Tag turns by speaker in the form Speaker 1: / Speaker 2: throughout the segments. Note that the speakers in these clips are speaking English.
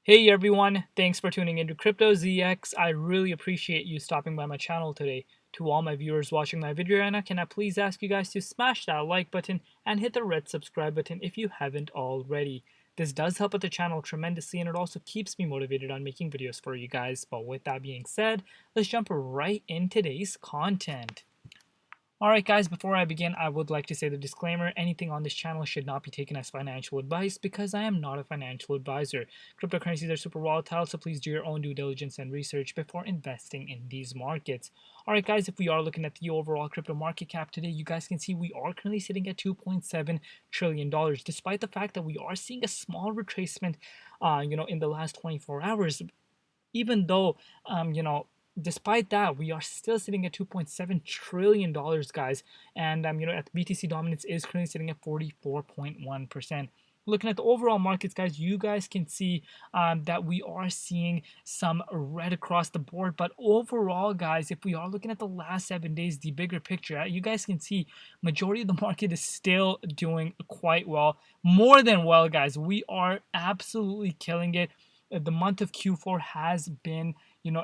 Speaker 1: Hey everyone, thanks for tuning into Crypto ZX. I really appreciate you stopping by my channel today. To all my viewers watching my video right now, can I please ask you guys to smash that like button and hit the red subscribe button if you haven't already. This does help out the channel tremendously and it also keeps me motivated on making videos for you guys. But with that being said, let's jump right in today's content. Alright guys, before I begin, I would like to say the disclaimer, anything on this channel should not be taken as financial advice because I am not a financial advisor. Cryptocurrencies are super volatile, so please do your own due diligence and research before investing in these markets. Alright guys, if we are looking at the overall crypto market cap today, you guys can see we are currently sitting at $2.7 trillion, despite the fact that we are seeing a small retracement, in the last 24 hours. Even though, despite that, we are still sitting at $2.7 trillion, guys. And at BTC dominance is currently sitting at 44.1%. Looking at the overall markets, guys, you guys can see that we are seeing some red across the board. But overall, guys, if we are looking at the last 7 days, the bigger picture, you guys can see majority of the market is still doing quite well, more than well, guys. We are absolutely killing it. The month of Q4 has been,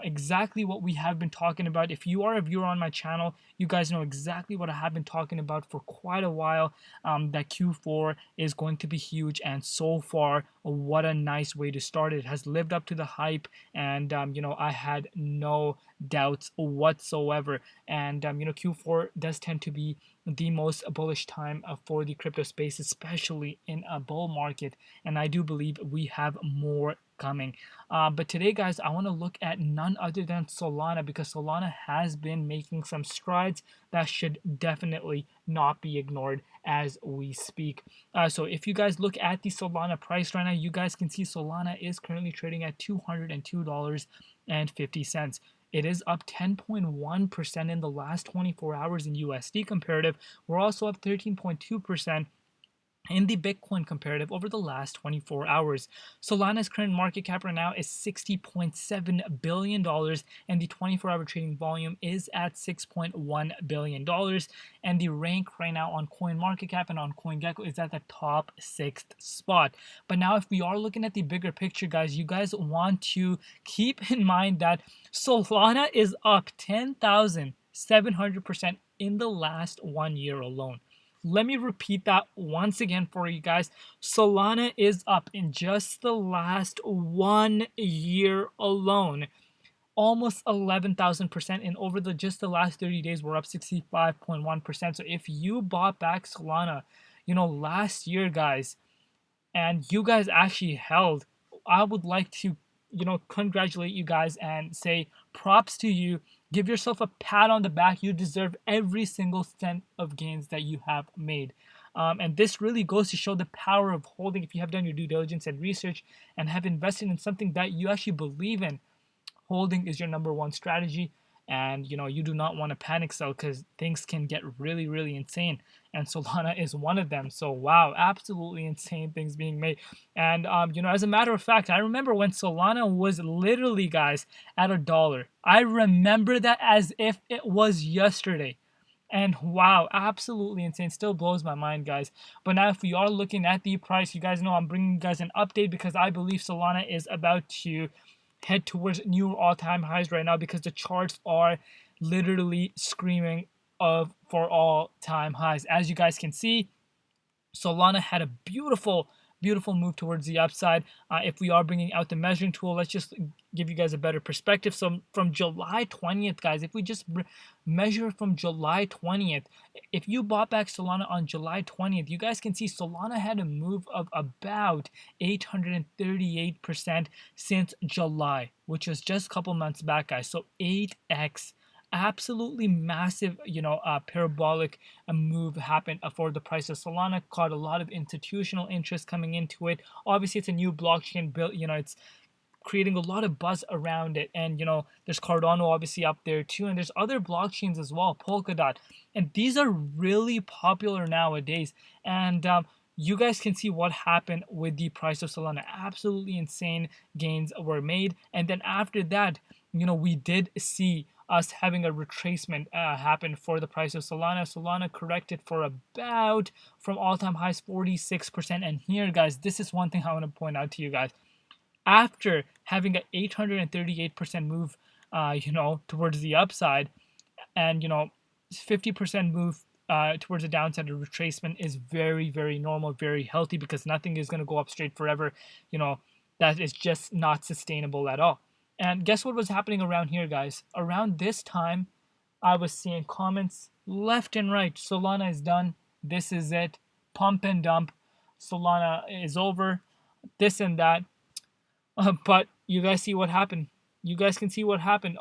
Speaker 1: exactly what we have been talking about. If you are a viewer on my channel, you guys know exactly what I have been talking about for quite a while, that Q4 is going to be huge. And so far, what a nice way to start. It has lived up to the hype, and I had no doubts whatsoever. And Q4 does tend to be the most bullish time for the crypto space, especially in a bull market, and I do believe we have more coming. But today, guys, I want to look at none other than Solana, because Solana has been making some strides that should definitely not be ignored as we speak. So if you guys look at the Solana price right now, you guys can see Solana is currently trading at $202.50. It is up 10.1% in the last 24 hours in USD comparative. We're also up 13.2% in the Bitcoin comparative over the last 24 hours. Solana's current market cap right now is $60.7 billion, and the 24-hour trading volume is at $6.1 billion. And the rank right now on CoinMarketCap and on CoinGecko is at the top 6th spot. But now, if we are looking at the bigger picture, guys, you guys want to keep in mind that Solana is up 10,700% in the last 1 year alone. Let me repeat that once again for you guys. Solana is up in just the last 1 year alone, almost 11,000%. And over just the last 30 days, we're up 65.1%. So if you bought back Solana, last year, guys, and you guys actually held, I would like to, congratulate you guys and say props to you. Give yourself a pat on the back. You deserve every single cent of gains that you have made. And this really goes to show the power of holding. If you have done your due diligence and research and have invested in something that you actually believe in, holding is your number one strategy. And you do not want to panic sell, because things can get really, really insane, and Solana is one of them. So wow, absolutely insane things being made. And as a matter of fact, I remember when Solana was literally, guys, at $1. I remember that as if it was yesterday. And wow, absolutely insane. Still blows my mind, guys. But now, if we are looking at the price, you guys know I'm bringing you guys an update because I believe Solana is about to head towards new all-time highs right now, because the charts are literally screaming for all-time highs. As you guys can see, Solana had a beautiful move towards the upside. If we are bringing out the measuring tool, let's just give you guys a better perspective. So from July 20th, guys, if we just measure from July 20th, if you bought back Solana on July 20th, you guys can see Solana had a move of about 838% since July, which was just a couple months back, guys. So 8x. Absolutely massive, parabolic move happened for the price of Solana. Caught a lot of institutional interest coming into it. Obviously, it's a new blockchain built. It's creating a lot of buzz around it. And there's Cardano obviously up there too, and there's other blockchains as well, Polkadot, and these are really popular nowadays. And you guys can see what happened with the price of Solana. Absolutely insane gains were made, and then after that, we did see us having a retracement happen for the price of Solana. Solana corrected for about, from all-time highs, 46%. And here, guys, this is one thing I want to point out to you guys. after having an 838% move, towards the upside, and 50% move towards the downside of retracement is very, very normal, very healthy, because nothing is going to go up straight forever. you know that is just not sustainable at all. And guess what was happening around here, guys? Around this time, I was seeing comments left and right: Solana is done, this is it, pump and dump, Solana is over, this and that. But you guys see what happened. You guys can see what happened.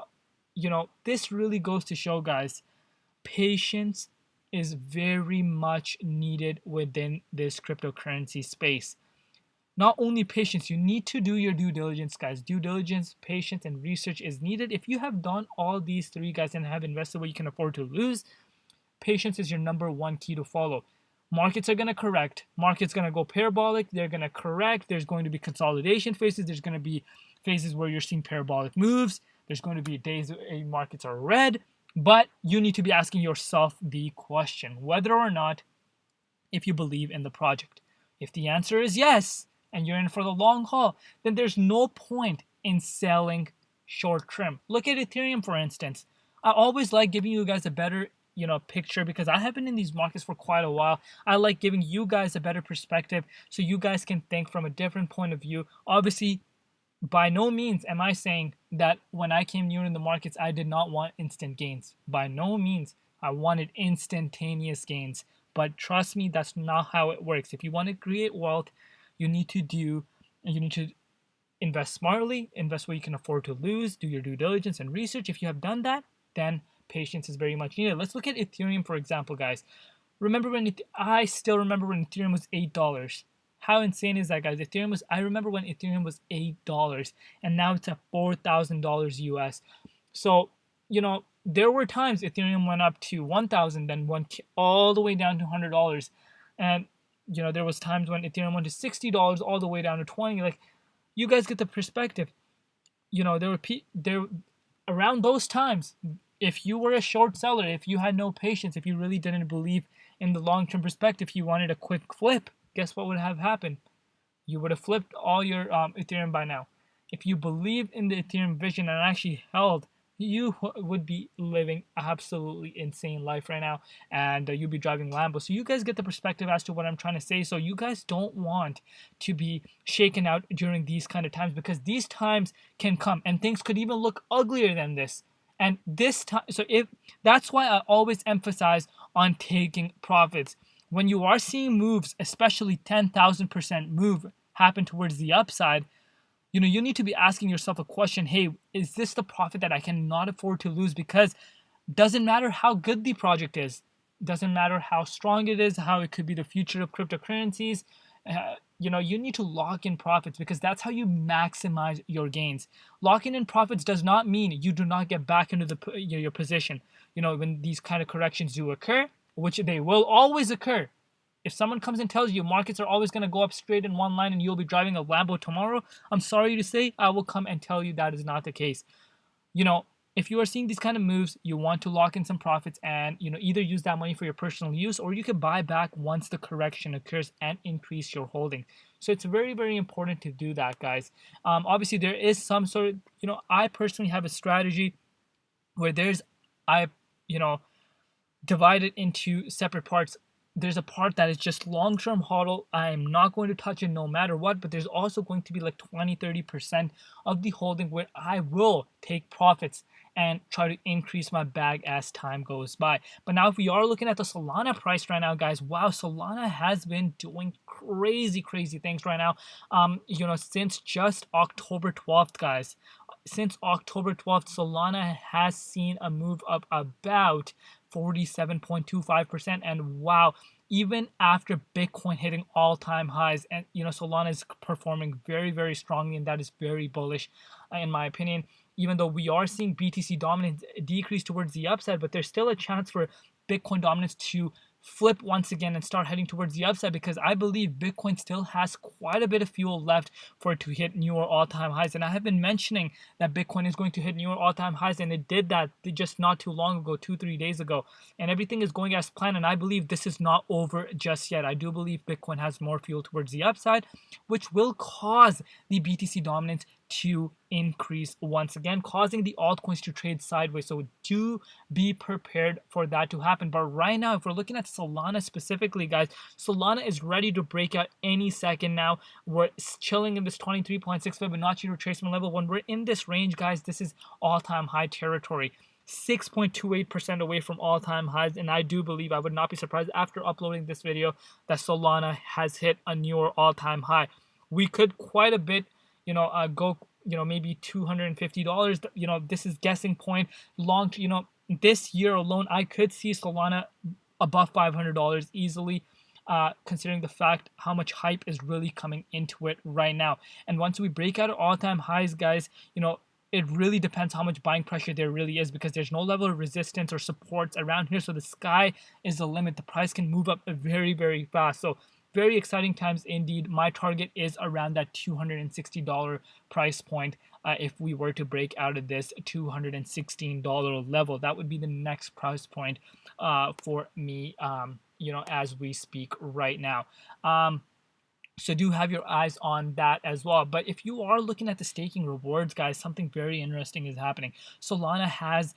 Speaker 1: This really goes to show, guys, patience is very much needed within this cryptocurrency space. Not only patience, you need to do your due diligence, guys. Due diligence, patience, and research is needed. If you have done all these three, guys, and have invested what you can afford to lose, patience is your number one key to follow. Markets are going to correct. Markets going to go parabolic. They're going to correct. There's going to be consolidation phases. There's going to be phases where you're seeing parabolic moves. There's going to be days markets are red. But you need to be asking yourself the question whether or not if you believe in the project. If the answer is yes, and you're in for the long haul, then there's no point in selling short term. Look at Ethereum, for instance. I always like giving you guys a better picture, because I have been in these markets for quite a while. I like giving you guys a better perspective so you guys can think from a different point of view. Obviously, by no means am I saying that when I came new in the markets, I did not want instant gains. By no means. I wanted instantaneous gains. But trust me, that's not how it works. If you want to create wealth, you need to invest smartly, invest what you can afford to lose, do your due diligence and research. If you have done that, then patience is very much needed. Let's look at Ethereum, for example, guys. I still remember when Ethereum was $8. How insane is that, guys? I remember when Ethereum was $8, and now it's at $4,000 US. So, there were times Ethereum went up to 1,000, then went all the way down to $100. And, there was times when Ethereum went to $60 all the way down to 20. Like, you guys get the perspective. There around those times, if you were a short seller, if you had no patience, if you really didn't believe in the long-term perspective, you wanted a quick flip, guess what would have happened? You would have flipped all your Ethereum by now. If you believed in the Ethereum vision and actually held, you would be living absolutely insane life right now, and you'd be driving Lambo. So you guys get the perspective as to what I'm trying to say. So you guys don't want to be shaken out during these kind of times, because these times can come and things could even look uglier than this. And this time, so if that's why I always emphasize on taking profits. When you are seeing moves, especially 10,000% move happen towards the upside, you need to be asking yourself a question. Hey, is this the profit that I cannot afford to lose? Because doesn't matter how good the project is, doesn't matter how strong it is, how it could be the future of cryptocurrencies. You need to lock in profits, because that's how you maximize your gains. Locking in profits does not mean you do not get back into your position. When these kind of corrections do occur, which they will always occur. If someone comes and tells you markets are always going to go up straight in one line and you'll be driving a Lambo tomorrow, I'm sorry to say, I will come and tell you that is not the case. If you are seeing these kind of moves, you want to lock in some profits and either use that money for your personal use, or you could buy back once the correction occurs and increase your holding. So it's very, very important to do that, guys. Obviously, there is some sort of I personally have a strategy where I divide it into separate parts. There's a part that is just long-term hodl. I'm not going to touch it no matter what, but there's also going to be like 20-30% of the holding where I will take profits and try to increase my bag as time goes by. But now if we are looking at the Solana price right now, guys, wow, Solana has been doing crazy things right now. Since just October 12th, guys. Since October 12th, Solana has seen a move up about 47.25%. And wow, even after Bitcoin hitting all-time highs, and Solana is performing very, very strongly, and that is very bullish in my opinion. Even though we are seeing BTC dominance decrease towards the upside, but there's still a chance for Bitcoin dominance to flip once again and start heading towards the upside, because I believe Bitcoin still has quite a bit of fuel left for it to hit newer all-time highs. And I have been mentioning that Bitcoin is going to hit newer all-time highs, and it did that just not too long ago, 2-3 days ago. And everything is going as planned, and I believe this is not over just yet. I do believe Bitcoin has more fuel towards the upside, which will cause the BTC dominance to increase once again, causing the altcoins to trade sideways. So do be prepared for that to happen. But right now, if we're looking at Solana specifically, guys, Solana is ready to break out any second now. We're chilling in this 23.6 Fibonacci retracement level. When we're in this range, guys, this is all-time high territory. 6.28% away from all-time highs, and I do believe, I would not be surprised after uploading this video, that Solana has hit a newer all-time high. We could quite a bit, go, maybe $250. This is guessing point. This year alone, I could see Solana above $500 easily, considering the fact how much hype is really coming into it right now. And once we break out of all-time highs, guys, it really depends how much buying pressure there really is, because there's no level of resistance or supports around here. So the sky is the limit. The price can move up very, very fast. So very exciting times indeed. My target is around that $260 price point. If we were to break out of this $216 level, that would be the next price point for me, as we speak right now. So do have your eyes on that as well. But if you are looking at the staking rewards, guys, something very interesting is happening. Solana has,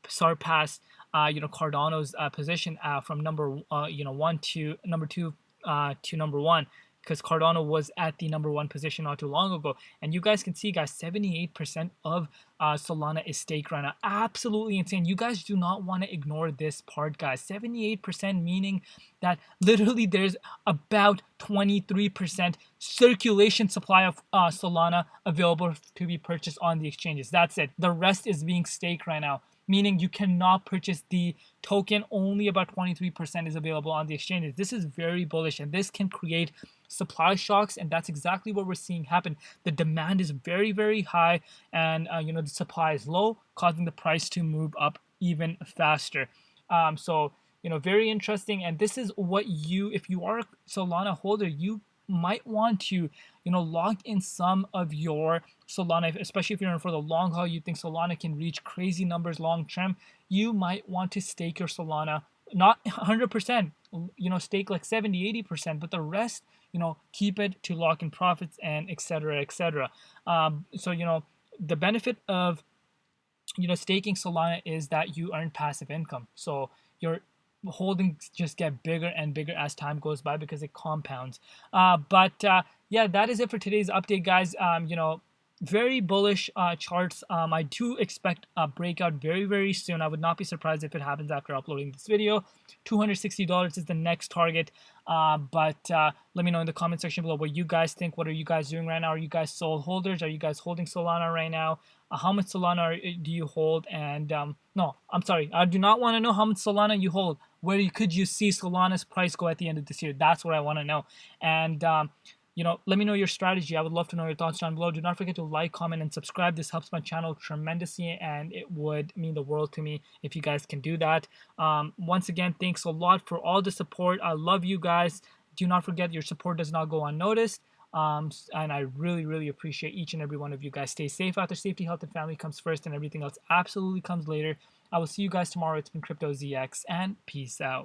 Speaker 1: surpassed, Cardano's position from number, one to number two to number one, because Cardano was at the number one position not too long ago. And you guys can see, guys, 78% of Solana is staked right now. Absolutely insane. You guys do not want to ignore this part, guys. 78%, meaning that literally there's about 23% circulation supply of Solana available to be purchased on the exchanges. That's it. The rest is being staked right now, meaning you cannot purchase the token. Only about 23% is available on the exchanges. This is very bullish, and this can create supply shocks, and that's exactly what we're seeing happen. The demand is very, very high, and the supply is low, causing the price to move up even faster. So very interesting. And this is what if you are a Solana holder, you might want to lock in some of your Solana, especially if you're in for the long haul. You think Solana can reach crazy numbers long term, you might want to stake your Solana, not 100%, stake like 70-80%, but the rest, keep it to lock in profits, and etc., etc. So the benefit of staking Solana is that you earn passive income. So your holdings just get bigger and bigger as time goes by, because it compounds. Yeah, that is it for today's update, guys. Very bullish charts. I do expect a breakout very, very soon. I would not be surprised if it happens after uploading this video. $260 is the next target. Let me know in the comment section below what you guys think. What are you guys doing right now? Are you guys Sol holders? Are you guys holding Solana right now? How much Solana do you hold? And no, I'm sorry, I do not want to know how much Solana you hold. Where could you see Solana's price go at the end of this year? That's what I want to know. And let me know your strategy. I would love to know your thoughts down below. Do not forget to like, comment, and subscribe. This helps my channel tremendously, and it would mean the world to me if you guys can do that. Once again, thanks a lot for all the support. I love you guys. Do not forget, your support does not go unnoticed. And I really, really appreciate each and every one of you guys. Stay safe out there. Safety, health, and family comes first, and everything else absolutely comes later. I will see you guys tomorrow. It's been Crypto ZX, and peace out.